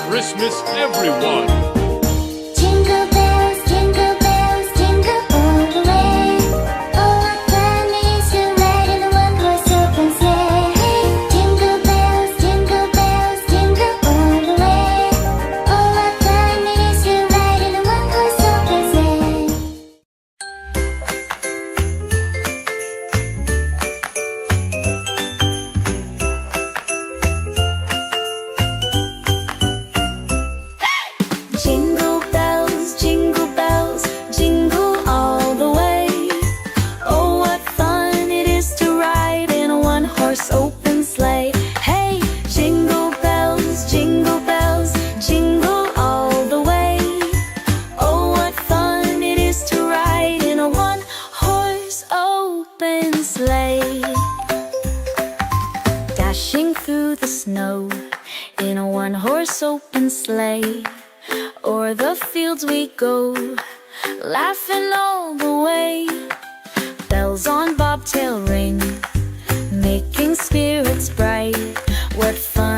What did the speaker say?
Christmas, everyone! Jingle bells, jingle all the way. Oh, what fun it is to ride in a one-horse open sleigh. Jingle bells, jingle all the way. Oh, what fun it is to ride in a one-horse open sleigh. Jingle bells, jingle all the way. Oh, what fun it is to ride in a one-horse open sleigh. Hey, jingle bells, jingle all the way. Oh, what fun it is to ride in a one-horse open sleigh. Dashing through the snow in a one-horse open sleigh. O'er the fields we go, laughing all the way.